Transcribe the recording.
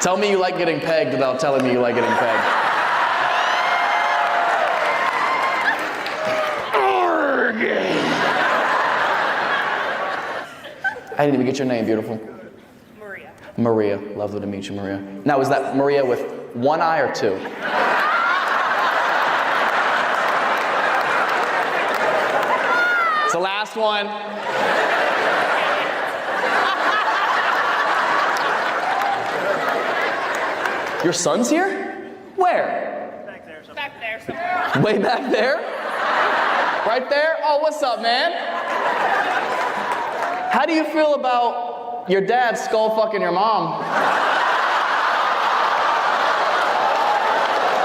Tell me you like getting pegged without telling me you like getting pegged. I didn't even get your name, beautiful. Maria. Maria. Lovely to meet you, Maria. Now, is that Maria with one eye or two? It's the last one. Your son's here? Where? Back there somewhere. Way back there? Right there? Oh, what's up, man? How do you feel about your dad skull fucking your mom?